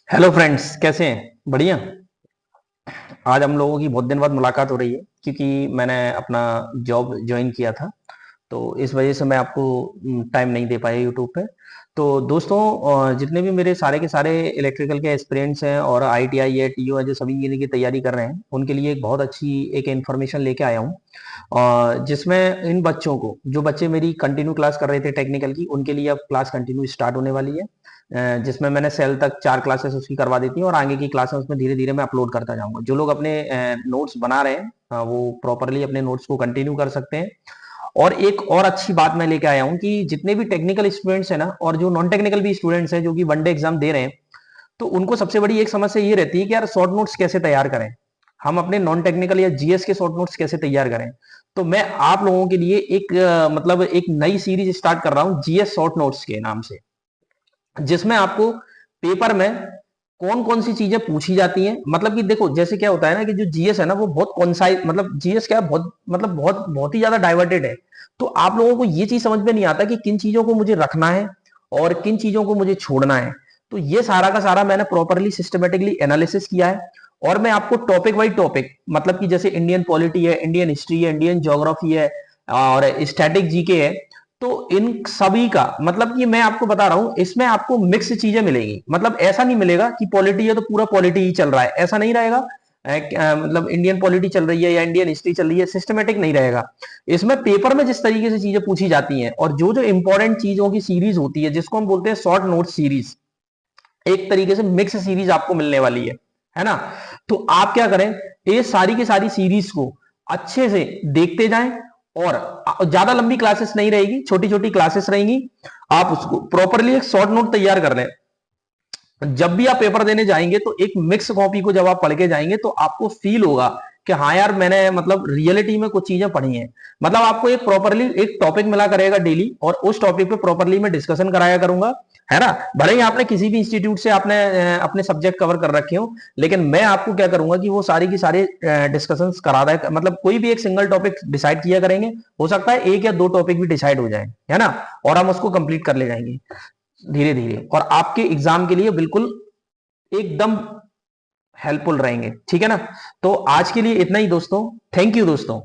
Hello friends, कैसे हैं? बढ़िया। आज हम लोगों की बहुत दिन बाद मुलाकात हो रही है क्योंकि मैंने अपना जॉब ज्वाइन किया था। तो इस वजह से मैं आपको टाइम नहीं दे पाया यूट्यूब पे। तो दोस्तों, जितने भी मेरे सारे के सारे इलेक्ट्रिकल के एस्पिरेंट्स हैं और आईटीआई है, टीओ है, जो सभी इंजीनियरिंग की तैयारी कर रहे हैं, उनके लिए एक बहुत अच्छी एक इन्फॉर्मेशन लेके आया हूँ। जिसमें इन बच्चों को, जो बच्चे मेरी कंटिन्यू क्लास कर रहे थे टेक्निकल की, उनके लिए अब क्लास कंटिन्यू स्टार्ट होने वाली है। जिसमें मैंने सेल तक 4 क्लासेस उसकी करवा दी थी और आगे की क्लासेस उसमें धीरे-धीरे मैं अपलोड करता जाऊँगा। जो लोग अपने नोट्स बना रहे हैं, वो प्रॉपर्ली अपने नोट्स को कंटिन्यू कर सकते हैं। और एक और अच्छी बात मैं लेके आया हूँ कि जितने भी टेक्निकल स्टूडेंट्स हैं ना, और जो नॉन टेक्निकल भी स्टूडेंट्स हैं जो कि वन डे एग्जाम दे रहे हैं, तो उनको सबसे बड़ी एक समस्या ये रहती है कि यार शॉर्ट नोट्स कैसे तैयार करें, हम अपने नॉन टेक्निकल या जीएस के शॉर्ट नोट्स कैसे तैयार करें। तो मैं आप लोगों के लिए एक मतलब एक नई सीरीज स्टार्ट कर रहा हूँ जीएस शॉर्ट नोट्स के नाम से, जिसमें आपको पेपर में कौन कौन सी चीजें पूछी जाती हैं। मतलब कि देखो, जैसे क्या होता है ना कि जो जीएस है ना, वो बहुत कॉन्साइज, मतलब जीएस क्या है, बहुत मतलब बहुत बहुत ही ज्यादा डाइवर्टेड है। तो आप लोगों को ये चीज समझ में नहीं आता कि किन चीजों को मुझे रखना है और किन चीजों को मुझे छोड़ना है। तो ये सारा का सारा मैंने प्रॉपरली सिस्टमेटिकली एनालिसिस किया है। और मैं आपको टॉपिक वाइज टॉपिक, मतलब कि जैसे इंडियन पॉलिटी है, इंडियन हिस्ट्री है, इंडियन ज्योग्राफी है और स्टैटिक जीके है, तो इन सभी का मतलब कि मैं आपको बता रहा हूं, इसमें आपको मिक्स चीजें मिलेगी। मतलब ऐसा नहीं मिलेगा कि पॉलिटी है तो पूरा पॉलिटी ही चल रहा है, ऐसा नहीं रहेगा। मतलब इंडियन पॉलिटी चल रही है या इंडियन हिस्ट्री चल रही है, सिस्टमेटिक नहीं रहेगा। इसमें पेपर में जिस तरीके से चीजें पूछी जाती हैं और जो जो इंपॉर्टेंट चीजों की सीरीज होती है, जिसको हम बोलते हैं शॉर्ट नोट सीरीज, एक तरीके से मिक्स सीरीज आपको मिलने वाली है ना। तो आप क्या करें, ये सारी की सारी सीरीज को अच्छे से देखते जाएं। और ज्यादा लंबी क्लासेस नहीं रहेगी, छोटी छोटी क्लासेस रहेंगी। आप उसको प्रॉपरली एक शॉर्ट नोट तैयार कर लें। जब भी आप पेपर देने जाएंगे तो एक मिक्स कॉपी को जब आप पढ़ के जाएंगे तो आपको फील होगा कि हाँ यार, मैंने मतलब रियलिटी में कुछ चीजें पढ़ी हैं। मतलब आपको एक प्रॉपरली एक टॉपिक मिला करेगा डेली, और उस टॉपिक पे प्रॉपरली मैं डिस्कशन कराया करूंगा, है ना। भले ही आपने किसी भी इंस्टीट्यूट से आपने अपने सब्जेक्ट कवर कर रखे हो, लेकिन मैं आपको क्या करूंगा कि वो सारी की सारी डिस्कशन करा दे। मतलब कोई भी एक सिंगल टॉपिक डिसाइड किया करेंगे, हो सकता है एक या दो टॉपिक भी डिसाइड हो जाए, है ना। और हम उसको कंप्लीट कर ले जाएंगे धीरे धीरे, और आपके एग्जाम के लिए बिल्कुल एकदम हेल्पफुल रहेंगे, ठीक है ना। तो आज के लिए इतना ही दोस्तों। थैंक यू दोस्तों।